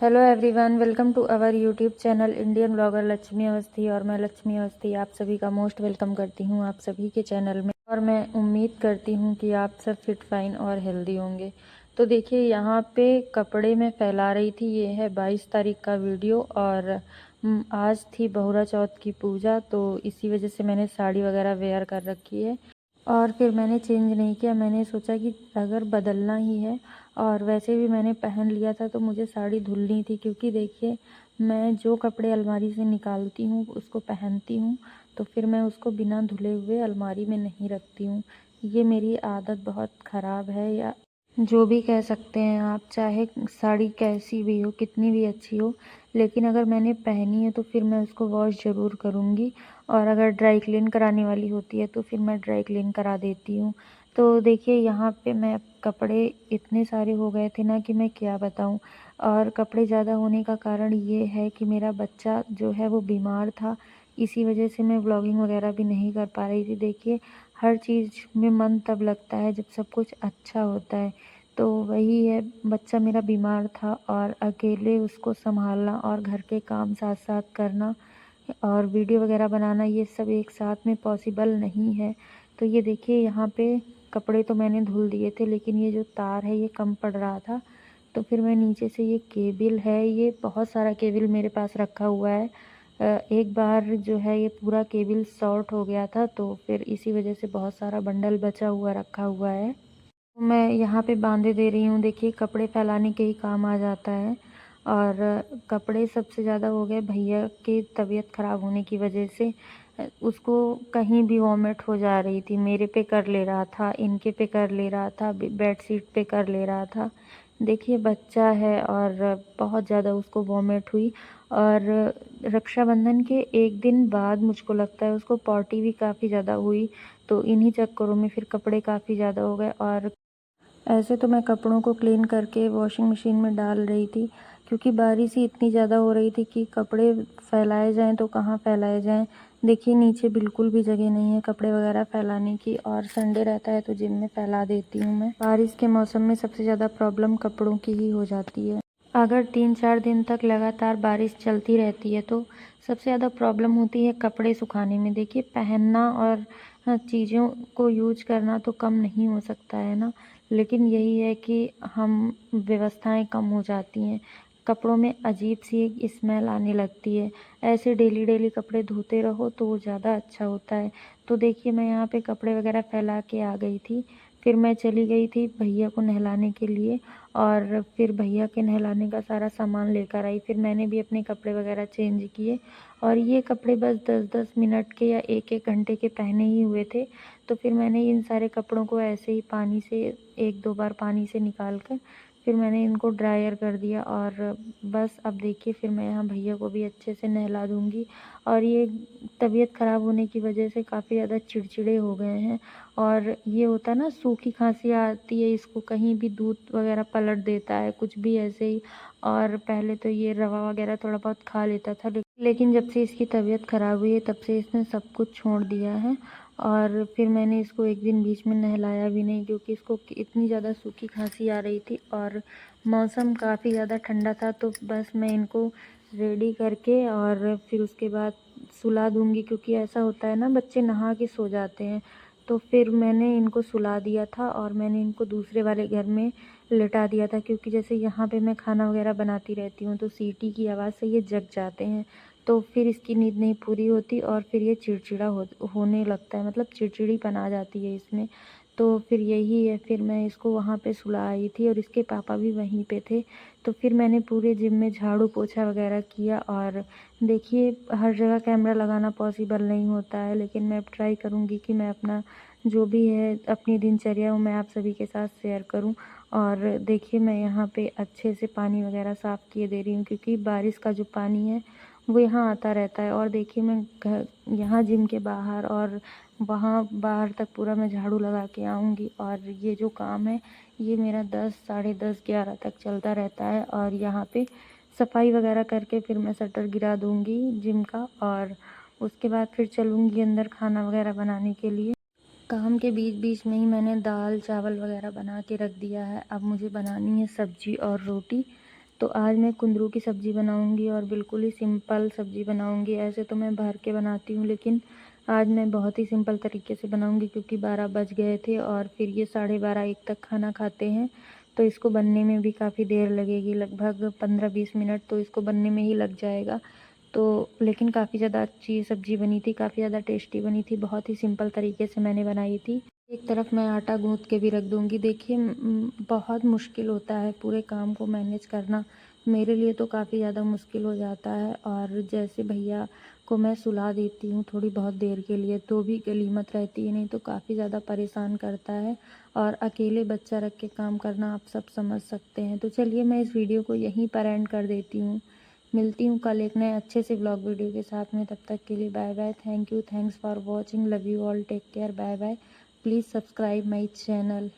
Hello everyone, welcome to our YouTube channel Indian blogger Lakshmi Awasthi. और मैं लक्ष्मी अवस्थी आप सभी का मोस्ट वेलकम करती हूँ आप सभी के चैनल में। और मैं उम्मीद करती हूँ कि आप सब फिट फाइन और हेल्दी होंगे। तो देखिए, यहाँ पे कपड़े में फैला रही थी। ये है 22 तारीख का वीडियो और आज थी बहुरा चौथ की पूजा, तो इसी वजह से मैंने साड़ी वगैरह वेयर कर रखी है। और फिर मैंने चेंज नहीं किया। मैंने सोचा कि अगर बदलना ही है, और वैसे भी मैंने पहन लिया था तो मुझे साड़ी धुलनी थी, क्योंकि देखिए मैं जो कपड़े अलमारी से निकालती हूँ उसको पहनती हूँ, तो फिर मैं उसको बिना धुले हुए अलमारी में नहीं रखती हूँ। ये मेरी आदत बहुत ख़राब है, या जो भी कह सकते हैं आप। चाहे साड़ी कैसी भी हो, कितनी भी अच्छी हो, लेकिन अगर मैंने पहनी है तो फिर मैं उसको वॉश ज़रूर करूँगी। और अगर ड्राई क्लीन कराने वाली होती है तो फिर मैं ड्राई क्लीन करा देती हूँ। तो देखिए, यहाँ पे मैं कपड़े इतने सारे हो गए थे ना कि मैं क्या बताऊँ। और कपड़े ज़्यादा होने का कारण ये है कि मेरा बच्चा जो है वो बीमार था, इसी वजह से मैं व्लॉगिंग वगैरह भी नहीं कर पा रही थी। देखिए, हर चीज़ में मन तब लगता है जब सब कुछ अच्छा होता है। तो वही है, बच्चा मेरा बीमार था और अकेले उसको सँभालना और घर के काम साथ-साथ करना और वीडियो वगैरह बनाना, ये सब एक साथ में पॉसिबल नहीं है। तो ये देखिए, यहाँ पे कपड़े तो मैंने धुल दिए थे, लेकिन ये जो तार है ये कम पड़ रहा था। तो फिर मैं नीचे से, ये केबल है, ये बहुत सारा केबल मेरे पास रखा हुआ है। एक बार जो है ये पूरा केबल शॉर्ट हो गया था, तो फिर इसी वजह से बहुत सारा बंडल बचा हुआ रखा हुआ है। मैं यहाँ पे बांधे दे रही हूँ। देखिए, कपड़े फैलाने के ही काम आ जाता है। और कपड़े सबसे ज़्यादा हो गए भैया की तबीयत ख़राब होने की वजह से। उसको कहीं भी वॉमिट हो जा रही थी। मेरे पे कर ले रहा था, इनके पे कर ले रहा था, बेड शीट पे कर ले रहा था। देखिए, बच्चा है और बहुत ज़्यादा उसको वॉमिट हुई। और रक्षाबंधन के एक दिन बाद मुझको लगता है उसको पॉटी भी काफ़ी ज़्यादा हुई। तो इन्हीं चक्करों में फिर कपड़े काफ़ी ज़्यादा हो गए। और ऐसे तो मैं कपड़ों को क्लीन करके वॉशिंग मशीन में डाल रही थी, क्योंकि बारिश ही इतनी ज़्यादा हो रही थी कि कपड़े फैलाए जाएं तो कहाँ फैलाए जाएं। देखिए, नीचे बिल्कुल भी जगह नहीं है कपड़े वगैरह फैलाने की, और संडे रहता है तो जिम में फैला देती हूँ मैं। बारिश के मौसम में सबसे ज़्यादा प्रॉब्लम कपड़ों की ही हो जाती है। अगर 3-4 दिन तक लगातार बारिश चलती रहती है तो सबसे ज़्यादा प्रॉब्लम होती है कपड़े सुखाने में। देखिए, पहनना और चीज़ों को यूज करना तो कम नहीं हो सकता है ना, लेकिन यही है कि हम व्यवस्थाएं कम हो जाती हैं। कपड़ों में अजीब सी एक स्मेल आने लगती है। ऐसे डेली डेली कपड़े धोते रहो तो वो ज़्यादा अच्छा होता है। तो देखिए, मैं यहाँ पे कपड़े वगैरह फैला के आ गई थी। फिर मैं चली गई थी भैया को नहलाने के लिए, और फिर भैया के नहलाने का सारा सामान लेकर आई। फिर मैंने भी अपने कपड़े वगैरह चेंज किए, और ये कपड़े बस 10-10 मिनट के या 1-1 घंटे के पहने ही हुए थे। तो फिर मैंने इन सारे कपड़ों को ऐसे ही पानी से 1-2 बार पानी से निकाल कर फिर मैंने इनको ड्रायर कर दिया। और बस अब देखिए, फिर मैं यहाँ भैया को भी अच्छे से नहला दूँगी। और ये तबीयत ख़राब होने की वजह से काफ़ी ज़्यादा चिड़चिड़े हो गए हैं। और ये होता है ना, सूखी खांसी आती है इसको, कहीं भी दूध वगैरह पलट देता है, कुछ भी ऐसे ही। और पहले तो ये रवा वगैरह थोड़ा बहुत खा लेता था, लेकिन जब से इसकी तबीयत ख़राब हुई है तब से इसने सब कुछ छोड़ दिया है। और फिर मैंने इसको एक दिन बीच में नहलाया भी नहीं, क्योंकि इसको इतनी ज़्यादा सूखी खांसी आ रही थी और मौसम काफ़ी ज़्यादा ठंडा था। तो बस मैं इनको रेडी करके और फिर उसके बाद सुला दूँगी, क्योंकि ऐसा होता है ना, बच्चे नहा के सो जाते हैं। तो फिर मैंने इनको सुला दिया था और मैंने इनको दूसरे वाले घर में लिटा दिया था, क्योंकि जैसे यहाँ पे मैं खाना वगैरह बनाती रहती हूँ तो सीटी की आवाज़ से ये जग जाते हैं। तो फिर इसकी नींद नहीं पूरी होती और फिर ये चिड़चिड़ा होने लगता है, मतलब चिड़चिड़ीपन आ जाती है इसमें। तो फिर यही है, फिर मैं इसको वहाँ पे सुला आई थी और इसके पापा भी वहीं पे थे। तो फिर मैंने पूरे जिम में झाड़ू पोछा वगैरह किया। और देखिए, हर जगह कैमरा लगाना पॉसिबल नहीं होता है, लेकिन मैं अब ट्राई करूँगी कि मैं अपना जो भी है अपनी दिनचर्या वो मैं आप सभी के साथ शेयर करूं। और देखिए, मैं यहाँ पे अच्छे से पानी वगैरह साफ़ किए दे रही हूँ, क्योंकि बारिश का जो पानी है वो यहाँ आता रहता है। और देखिए, मैं घर यहाँ जिम के बाहर और वहाँ बाहर तक पूरा मैं झाड़ू लगा के आऊँगी। और ये जो काम है ये मेरा 10, साढ़े 10, 11 तक चलता रहता है। और यहाँ पे सफाई वगैरह करके फिर मैं शटर गिरा दूँगी जिम का, और उसके बाद फिर चलूँगी अंदर खाना वगैरह बनाने के लिए। काम के बीच बीच में ही मैंने दाल चावल वगैरह बना के रख दिया है। अब मुझे बनानी है सब्जी और रोटी। तो आज मैं कुंदरू की सब्ज़ी बनाऊंगी और बिल्कुल ही सिंपल सब्ज़ी बनाऊंगी। ऐसे तो मैं भर के बनाती हूँ, लेकिन आज मैं बहुत ही सिंपल तरीके से बनाऊंगी क्योंकि 12 बज गए थे और फिर ये 12:30-1 तक खाना खाते हैं, तो इसको बनने में भी काफ़ी देर लगेगी, लगभग 15-20 मिनट तो इसको बनने में ही लग जाएगा। तो लेकिन काफ़ी ज़्यादा अच्छी सब्ज़ी बनी थी, काफ़ी ज़्यादा टेस्टी बनी थी, बहुत ही सिंपल तरीके से मैंने बनाई थी। एक तरफ मैं आटा गूँथ के भी रख दूँगी। देखिए बहुत मुश्किल होता है पूरे काम को मैनेज करना, मेरे लिए तो काफ़ी ज़्यादा मुश्किल हो जाता है। और जैसे भैया को मैं सुला देती हूँ थोड़ी बहुत देर के लिए, तो भी गनीमत रहती है, नहीं तो काफ़ी ज़्यादा परेशान करता है। और अकेले बच्चा रख के काम करना आप सब समझ सकते हैं। तो चलिए मैं इस वीडियो को यहीं पर एंड कर देती हूँ। मिलती हूँ कल एक नए अच्छे से ब्लॉग वीडियो के साथ में। तब तक के लिए bye bye, thank you, thanks for watching, love you all, take care, bye bye. Please subscribe my channel.